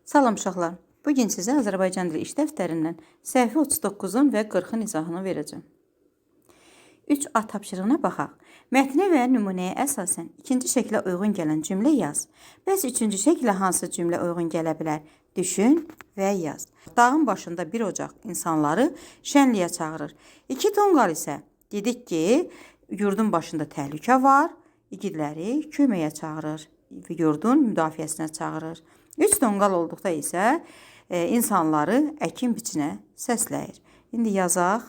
Salam uşaqlar. Bu gün sizə Azərbaycan dili iş dəftərindən səhifə 39-un və 40-ın izahını verəcəm. 3A tapşırığına baxaq. Mətnə və nümunəyə əsasən ikinci şəklə uyğun gələn cümlə yaz. Bəs üçüncü şəklə hansı cümlə uyğun gələ bilər? Düşün və yaz. Dağın başında bir ocaq insanları şənliyə çağırır. 2 tonqal isə dedik ki, yurdun başında təhlükə var, igidləri köməyə çağırır, yurdun müdafiəsinə çağırır. 3 tonqal olduqda isə insanları əkin biçinə səsləyir. İndi yazaq.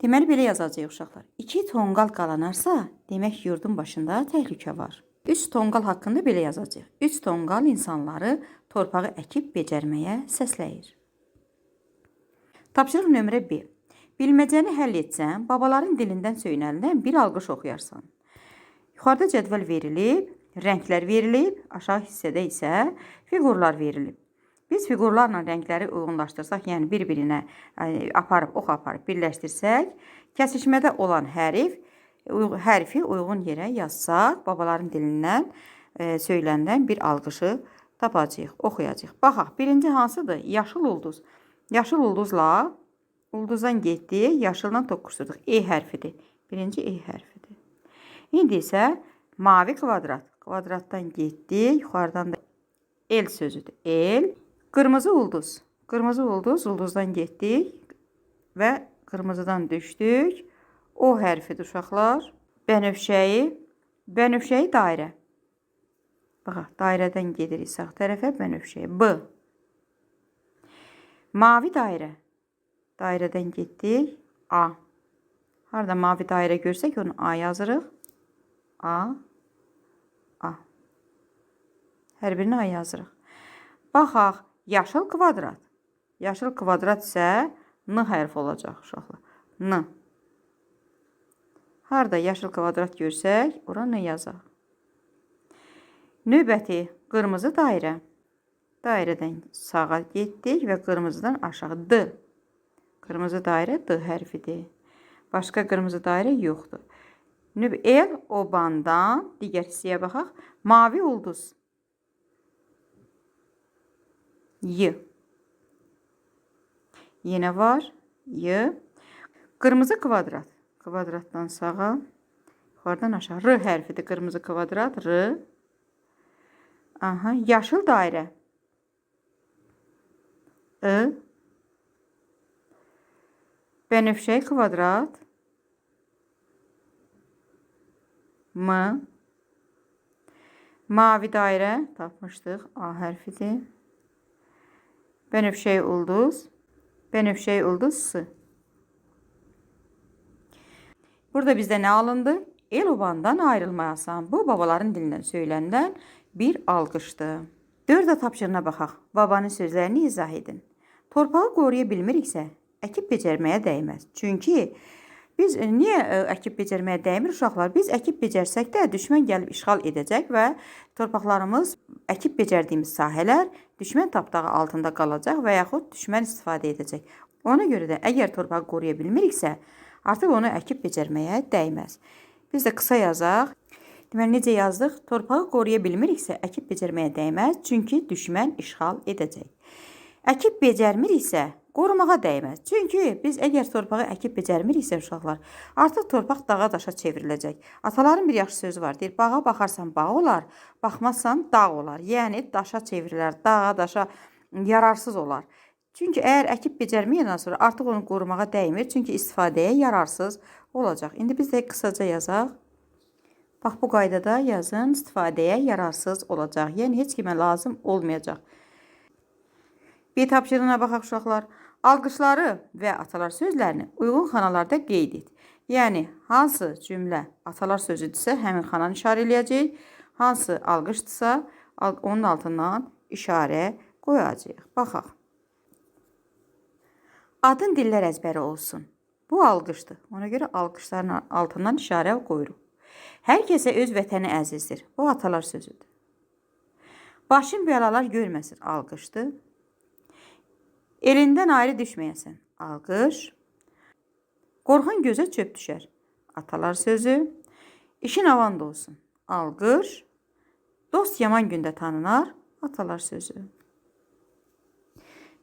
Deməli, belə yazacağıq uşaqlar. 2 tonqal qalanarsa, demək yurdun başında təhlükə var. 3 tonqal haqqında belə yazacağıq. 3 tonqal insanları torpağı əkib becərməyə səsləyir. Tapşırıq nömrə 1. Bilməcəni həll etsən, babaların dilindən söylənilən bir alqış oxuyarsan. Yuxarıda cədvəl verilib, rənglər verilib, aşağı hissədə isə fiqurlar verilib. Biz fiqurlarla rəngləri uyğunlaşdırsaq, yəni bir-birinə ox aparıb birləşdirsək, kəsişmədə olan hərfi uyğun yerə yazsaq, babaların dilindən söylənilən bir alqışı tapacağıq, oxuyacağıq. Baxaq, birinci hansıdır? Yaşıl ulduz. Yaşıl ulduzla ulduzdan getdi, yaşıldan toqquşdurduq. E hərfidir. Birinci E hərfidir. İndi isə mavi kvadrat. Kvadratdan getdi, yuxarıdan da el sözüdür. El. Qırmızı ulduz. Qırmızı ulduz, ulduzdan getdik və qırmızıdan düşdük. O hərfidir uşaqlar. Bənövşəyi. Bənövşəyi dairə. Baxaq, dairədən gedirik sağ tərəfə, bənövşəyi. B. Mavi dairə. Dairədən getdik. A. Harada mavi dairə görsək, onu A yazırıq. A. A. Hər birini A yazırıq. Baxaq, yaşıl kvadrat. Yaşıl kvadrat isə N hərfi olacaq uşaqlar. N. Harada yaşıl kvadrat görsək, ora N yazaq. Növbəti, qırmızı dairə. Dairədən sağa getdik və qırmızıdan aşağı D. Qırmızı dairə D hərfidir. Başqa qırmızı dairə yoxdur. El, obandan, digər hissəyə baxaq. Mavi ulduz. Y. Yenə var. Y. Qırmızı kvadrat. Kvadratdan sağa, yuxarıdan aşağı. R hərfidir. Qırmızı kvadrat. R. Aha. Yaşıl dairə. I. Bənövşəyi kvadrat. M. Mavi dairə tapmışdıq. A hərfidir. Bənövşəyi ulduz. Bənövşəyi ulduz S. Burada bizdə nə alındı? El obandan ayrılmayasan. Bu, babaların dilindən söylənilən bir alqışdır. 4 tapşırına baxaq. Babanın sözlərini izah edin. Torpağı qoruya bilmiriksə, əkib becərməyə dəyməz. Çünki biz niyə əkib becərməyə dəymir uşaqlar? Biz əkib becərsək də düşmən gəlib işğal edəcək və torpaqlarımız, əkib becərdiyimiz sahələr düşmən tapdağı altında qalacaq və yaxud düşmən istifadə edəcək. Ona görə də əgər torpağı qoruya bilmiriksə, artıq onu əkib becərməyə dəyməz. Biz də qısa yazaq. Deməli, necə yazdıq? Torpağı qoruya bilmiriksə, əkib becərməyə dəyməz, çünki düşmən işğal edəcək. Əkib becərmiriksə, qorumağa dəyməz. Çünki biz əgər torpağı əkib becərmiriksə uşaqlar, artıq torpaq dağa daşa çevriləcək. Ataların bir yaxşı sözü var. Deyir, bağa baxarsan bağ olar, baxmazsan dağ olar. Yəni, daşa çevrilər, dağa daşa yararsız olar. Çünki əgər əkib becərməyəndən sonra artıq onu qorumağa dəymir. Çünki istifadəyə yararsız olacaq. İndi biz də qısaca yazaq. Bax, bu qaydada yazın, istifadəyə yararsız olacaq. Yəni, heç kimə lazım olmayacaq. Bir tapşırığına baxaq uşaqlar. Alqışları və atalar sözlərini uyğun xanalarda qeyd et. Yəni, hansı cümlə atalar sözüdürsə, həmin xananı işarə eləyəcək. Hansı alqışdırsa, onun altından işarə qoyacaq. Baxaq. Adın dillər əzbəri olsun. Bu alqışdır. Ona görə alqışların altından işarə qoyuruq. Hər kəsə öz vətəni əzizdir. Bu atalar sözüdür. Başın bəlalar görməsin. Alqışdır. Elindən ayrı düşməyəsən. Alqış. Qorxan gözə çöp düşər. Atalar sözü. İşin avanda olsun. Alqış. Dost yaman gündə tanınar. Atalar sözü.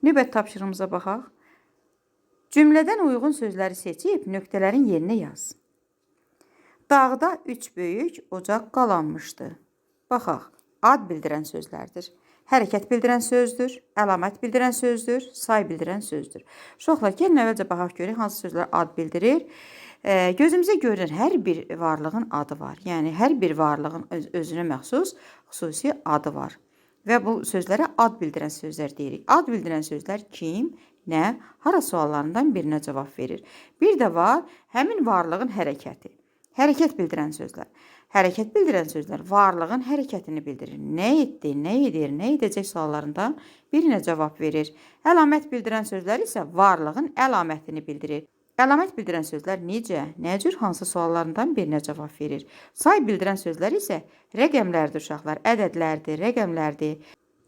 Növbət tapşırığımıza baxaq. Cümlədən uyğun sözləri seçib nöqtələrin yerinə yaz. Dağda 3 böyük ocaq qalanmışdı. Baxaq, ad bildirən sözlərdir. Hərəkət bildirən sözdür, əlamət bildirən sözdür, say bildirən sözdür. Uşaqlar, gəlin əvvəlcə baxaq görək hansı sözlər ad bildirir. Gözümüzə görünür hər bir varlığın adı var. Yəni hər bir varlığın özünə məxsus xüsusi adı var. Və bu sözlərə ad bildirən sözlər deyirik. Ad bildirən sözlər kim, nə, hara suallarından birinə cavab verir. Bir də var həmin varlığın hərəkəti. Hərəkət bildirən sözlər. Hərəkət bildirən sözlər varlığın hərəkətini bildirir. Nə etdi, nə edir, nə edəcək suallarından birinə cavab verir. Əlamət bildirən sözlər isə varlığın əlamətini bildirir. Əlamət bildirən sözlər necə, nə cür, hansı suallarından birinə cavab verir. Say bildirən sözlər isə rəqəmlərdir uşaqlar, ədədlərdir, rəqəmlərdir.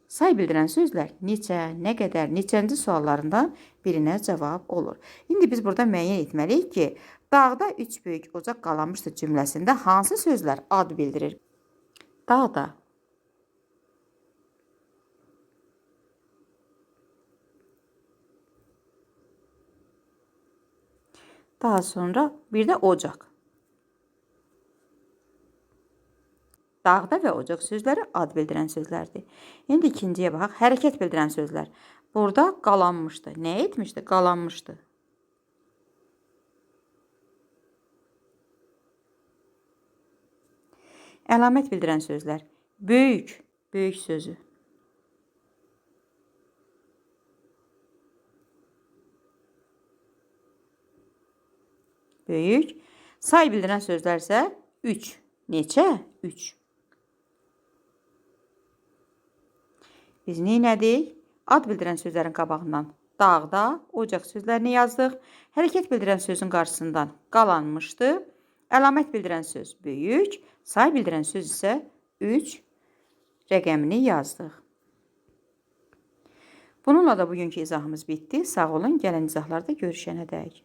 Say bildirən sözlər neçə, nə qədər, neçənci suallarından birinə cavab olur. İndi biz burada müəyyən etməliyik ki, dağda 3 böyük ocaq qalanmışdı cümləsində hansı sözlər ad bildirir? Dağda. Daha sonra bir də ocaq. Dağda və ocaq sözləri ad bildirən sözlərdir. İndi ikinciyə baxaq. Hərəkət bildirən sözlər. Burada qalanmışdı. Nə etmişdi? Qalanmışdı. Əlamət bildirən sözlər. Böyük, böyük sözü. Böyük. Say bildirən sözlər isə 3. Neçə? 3. Biz neynədik? Ad bildirən sözlərin qabağından dağda, ocaq sözlərini yazdıq. Hərəkət bildirən sözün qarşısından qalanmışdı. Əlamət bildirən söz böyük, say bildirən söz isə 3 rəqəmini yazdıq. Bununla da bugünkü izahımız bitdi. Sağ olun, gələn izahlarda görüşənədək.